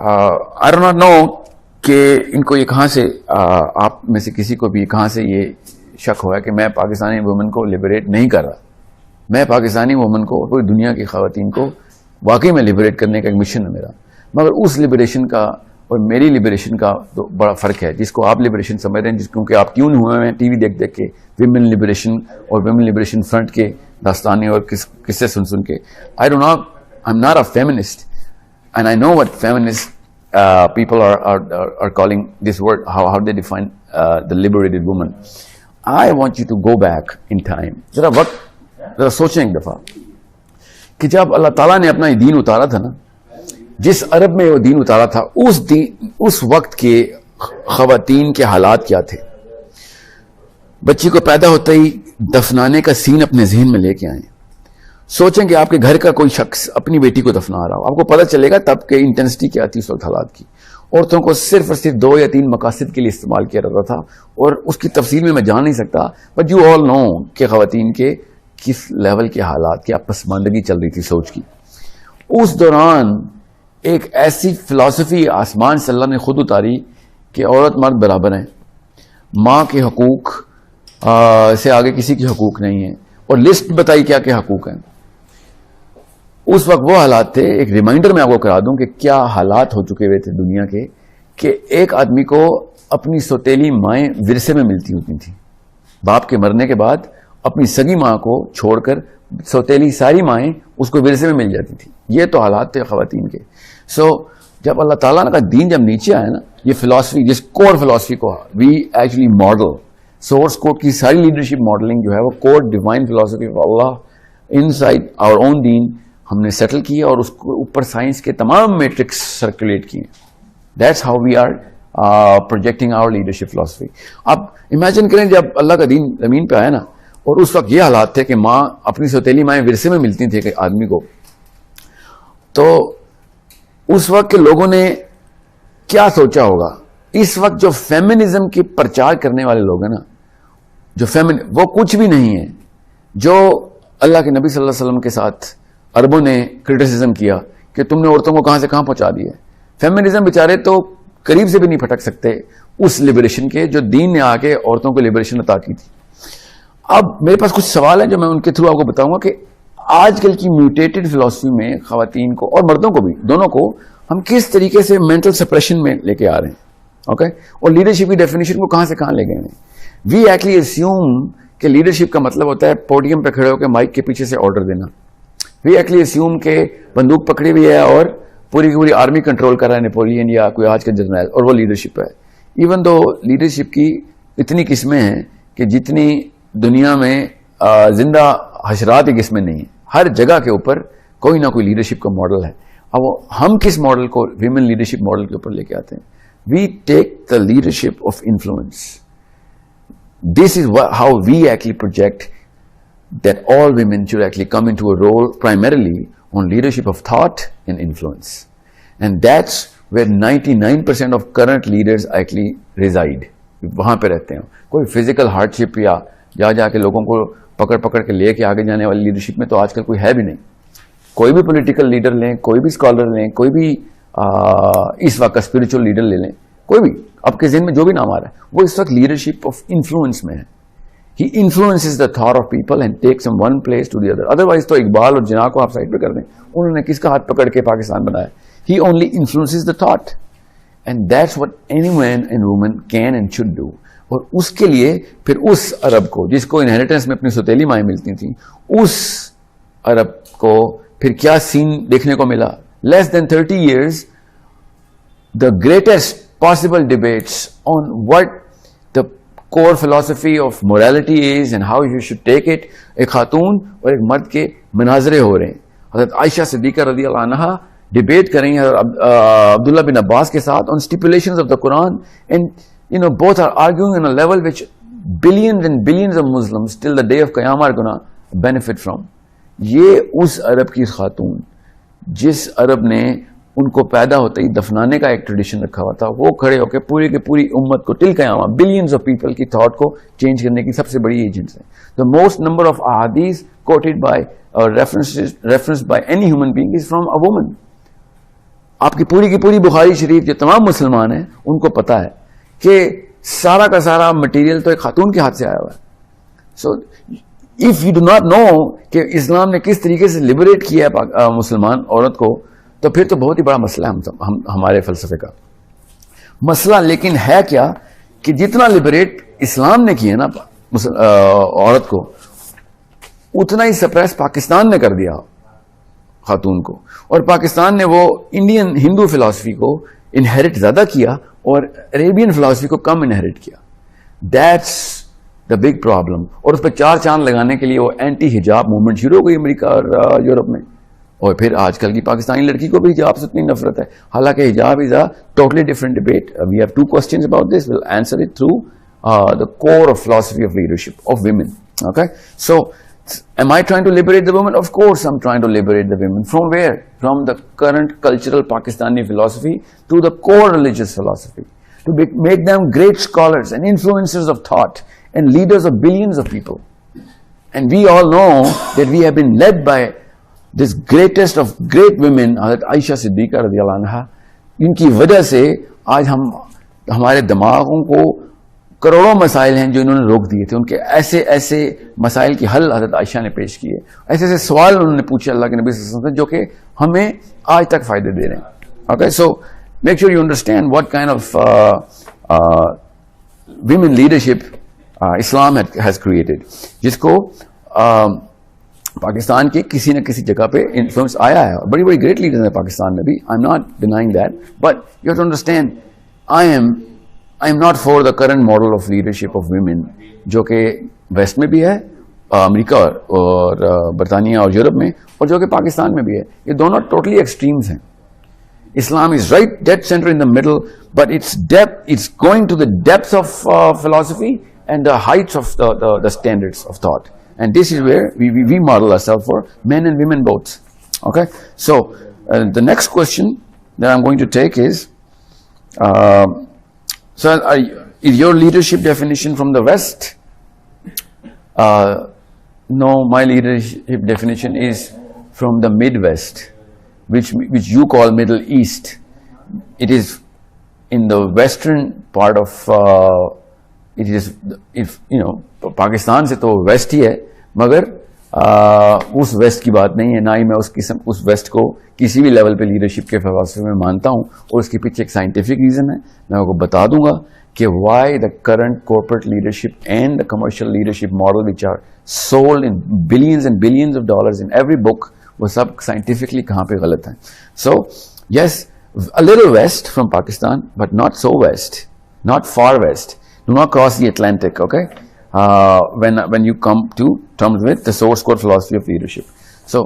I do not know کہ ان کو یہ کہاں سے آپ میں سے کسی کو بھی کہاں سے یہ شک ہوا ہے کہ میں پاکستانی وومن کو لبریٹ نہیں کر رہا. میں پاکستانی وومن کو پوری دنیا کی خواتین کو واقعی میں لبریٹ کرنے کا ایک مشن ہے میرا. مگر اس لبریشن کا اور میری لبریشن کا تو بڑا فرق ہے. جس کو آپ لبریشن سمجھ رہے ہیں کیونکہ آپ کیوں ہوئے ہیں ٹی وی دیکھ دیکھ کے ویمن لبریشن اور ویمن لبریشن فرنٹ کے داستانے اور قصے سن کے. I am not a feminist and I know what feminist people are calling this word, how they define the liberated woman. I want you to go back in time. ذرا سوچیں ایک دفعہ کہ جب اللہ تعالیٰ نے اپنا دین اتارا تھا نا, جس عرب میں وہ دین اتارا تھا, اس وقت کے خواتین کے حالات کیا تھے. بچی کو پیدا ہوتے ہی دفنانے کا سین اپنے ذہن میں لے کے آئیں. سوچیں کہ آپ کے گھر کا کوئی شخص اپنی بیٹی کو دفنا رہا ہو, آپ کو پتہ چلے گا تب کہ انٹینسٹی کیا تھی اس وقت حالات کی. عورتوں کو صرف اور صرف 2 یا 3 مقاصد کے لیے استعمال کیا جاتا تھا, اور اس کی تفصیل میں جان نہیں سکتا, بٹ یو آل نو کہ خواتین کے کس لیول کے حالات کی پسماندگی چل رہی تھی سوچ کی. اس دوران ایک ایسی فلسفی آسمان سے اللہ نے خود اتاری کہ عورت مرد برابر ہیں, ماں کے حقوق سے آگے کسی کے حقوق نہیں ہیں, اور لسٹ بتائی کیا کیا حقوق ہیں. اس وقت وہ حالات تھے, ایک ریمائنڈر میں آپ کو کرا دوں کہ کیا حالات ہو چکے ہوئے تھے دنیا کے, کہ ایک آدمی کو اپنی سوتیلی مائیں ورثے میں ملتی ہوتی تھیں. باپ کے مرنے کے بعد اپنی سگی ماں کو چھوڑ کر سوتیلی ساری مائیں اس کو ورثے میں مل جاتی تھی. یہ تو حالات تھے خواتین کے. جب اللہ تعالیٰ کا دین جب نیچے آیا نا, یہ فلسفی, جس کور فلسفی کو we actually model, source code کی ساری لیڈرشپ ماڈلنگ جو ہے وہ کور ڈیوائن فلسفی of Allah inside our own دین ہم نے سیٹل کیا, اور اس کو اوپر سائنس کے تمام میٹرکس سرکولیٹ کیے. That's how we are projecting our leadership فلسفی. آپ امیجن کریں جب اللہ کا دین زمین پہ آیا نا, اور اس وقت یہ حالات تھے کہ ماں اپنی سوتیلی مائیں ورثے میں ملتی تھیں کہ آدمی کو, تو اس وقت کے لوگوں نے کیا سوچا ہوگا. اس وقت جو فیمنزم کی پرچار کرنے والے لوگ ہیں نا, وہ کچھ بھی نہیں ہے جو اللہ کے نبی صلی اللہ علیہ وسلم کے ساتھ عربوں نے کرٹیسزم کیا کہ تم نے عورتوں کو کہاں سے کہاں پہنچا دیا. فیمنزم بیچارے تو قریب سے بھی نہیں پھٹک سکتے اس لبریشن کے جو دین نے آ کے عورتوں کو لبریشن عطا کی تھی. اب میرے پاس کچھ سوال ہیں جو میں ان کے تھرو آپ کو بتاؤں گا کہ آج کل کی میوٹیٹڈ فلسفی میں خواتین کو اور مردوں کو بھی, دونوں کو, ہم کس طریقے سے مینٹل سپریشن میں لے کے آ رہے ہیں. اوکے, اور لیڈرشپ کی ڈیفینیشن کو کہاں سے کہاں لے گئے ہیں. وی ایکچولی اسیوم کہ لیڈرشپ کا مطلب ہوتا ہے پوڈیم پہ کھڑے ہو کے مائک کے پیچھے سے آرڈر دینا. وی ایکچولی اسیوم کہ بندوق پکڑی ہوئی ہے اور پوری کی پوری آرمی کنٹرول کر رہا ہے, نیپولین یا کوئی آج کا جرنیل, اور وہ لیڈرشپ ہے. ایون دو لیڈرشپ کی اتنی قسمیں ہیں کہ جتنی دنیا میں زندہ حشرات کی قسمیں نہیں ہیں. ہر جگہ کے اوپر کوئی نہ کوئی لیڈرشپ کا ماڈل ہے. اب ہم کس ماڈل کو ویمن لیڈرشپ ماڈل کے اوپر لے کے آتے ہیں. We take the leadership of influence. This is how we actually project that all women should actually come into a role primarily on leadership of thought and influence. And that's where 99% of current leaders actually reside. وہاں پہ رہتے ہیں. کوئی physical hardship یا جا کے لوگوں کو پکڑ کے لے کے آگے جانے والی لیڈرشپ میں تو آج کل کوئی ہے بھی نہیں. کوئی بھی پولیٹیکل لیڈر لیں, کوئی بھی اسکالر لیں, کوئی بھی اس وقت کا اسپرچل لیڈر لے لیں, کوئی بھی آپ کے ذہن میں جو بھی نام آ رہا ہے, وہ اس وقت لیڈرشپ آف انفلوئنس میں ہے. He influences the thought of people and takes them one place to the other. Otherwise تو اقبال اور جناح کو آپ سائڈ پہ کر دیں, انہوں نے کس کا ہاتھ پکڑ کے پاکستان بنایا. He only influences the thought. And that's what any man and woman can and should do. اور اس کے لیے پھر اس عرب کو جس کو انہیریٹنس میں اپنی سوتیلی مائیں ملتی تھیں, اس عرب کو پھر کیا سین دیکھنے کو ملا. Less than 30 years, the greatest possible debates on what the core philosophy of morality is and how you should take it. ایک خاتون اور ایک مرد کے مناظرے ہو رہے ہیں. حضرت عائشہ صدیقہ رضی اللہ عنہا ڈیبیٹ کریں عبداللہ بن عباس کے ساتھ on stipulations of the Quran, and both are arguing on a level which billions and billions of Muslims till the day of Qiyamah are gonna benefit from. یہ اس عرب کی خاتون جس عرب نے ان کو پیدا ہوتے ہی دفنانے کا ایک ٹریڈیشن رکھا ہوا تھا, وہ کھڑے ہو کے پوری کی پوری امت کو ٹل قیامہ بلینز آف پیپل کی تھاٹ کو چینج کرنے کی سب سے بڑی ایجنٹس ہیں. دا موسٹ نمبر آف احادیث کوٹڈ بائی اور referenced by any human being is from a woman. آپ کی پوری بخاری شریف جو تمام مسلمان ہیں ان کو پتا ہے کہ سارا کا سارا مٹیریل تو ایک خاتون کے ہاتھ سے آیا ہوا ہے. So if you do not know کہ اسلام نے کس طریقے سے لبریٹ کیا ہے مسلمان عورت کو, تو پھر تو بہت ہی بڑا مسئلہ ہے ہمارے فلسفے کا مسئلہ. لیکن ہے کیا کہ جتنا لبریٹ اسلام نے کیا نا عورت کو, اتنا ہی سپریس پاکستان نے کر دیا خاتون کو, اور پاکستان نے وہ انڈین ہندو فلسفی کو انہیریٹ زیادہ کیا اور عربین فلسفی کو کم انہیریٹ کیا. That's the big problem. اور اس پہ 4 چاند لگانے کے لیے وہ اینٹی حجاب موومنٹ شروع ہو گئی امریکہ اور یورپ میں, اور پھر آج کل کی پاکستانی لڑکی کو بھی حجاب سے اتنی نفرت ہے, حالانکہ حجاب is a totally different debate. We have 2 questions about this. We'll answer it through the core of philosophy of leadership of women. Okay, so am I trying to liberate the women? Of course I'm trying to liberate the women. From where? From the current cultural Pakistani philosophy to the core religious philosophy, to make them great scholars and influencers of thought and leaders of billions of people. And we all know that we have been led by this greatest of great women, Hazrat Aisha Siddiqa radiyallahu anha. ان کی وجہ سے آج ہمارے دماغوں کو کروڑوں مسائل ہیں جو انہوں نے روک دیے تھے. ان کے ایسے مسائل کی حل حضرت عائشہ نے پیش کیے, ایسے سوال انہوں نے پوچھے اللہ کے نبی صلی اللہ علیہ وسلم سے جو کہ ہمیں آج تک فائدے دے رہے ہیں. Okay, so make sure you understand what kind of women leadership Islam has created, جس کو پاکستان کی کسی نہ کسی جگہ پہ انفلوئنس آیا ہے. بڑی گریٹ لیڈرز ہیں پاکستان میں بھی, I am not denying that, but you have to understand I am not for the current model of leadership of women جو کہ ویسٹ میں بھی ہے, امریکہ اور برطانیہ اور یورپ میں, اور جو کہ پاکستان میں بھی ہے. یہ دونوں ٹوٹلی ایکسٹریمز ہیں. Islam is right dead center in the middle, but it's going to the depths of philosophy and the heights of the standards of thought. And this is where we model ourselves for men and women both. Okay, so the next question that I'm going to take is, is your leadership definition from the West? No, my leadership definition is from the Midwest, which you call Middle East. It is in the western part of it is, if you know, Pakistan سے تو waste ہی ہے, مگر اس waste کی بات نہیں ہے, نہ ہی میں اس ویسٹ کو کسی بھی لیول پہ لیڈرشپ کے فلسفے میں مانتا ہوں. اور اس کے پیچھے ایک سائنٹیفک ریزن ہے, میں آپ کو بتا دوں گا کہ why the current corporate leadership and the commercial leadership model which are sold in billions and billions of dollars in every book, وہ سب سائنٹیفکلی کہاں پہ غلط ہیں. سو یس, a little west from Pakistan, but not so west, not far west. Do not cross the Atlantic, okay? When you come to terms with the source code philosophy of leadership. So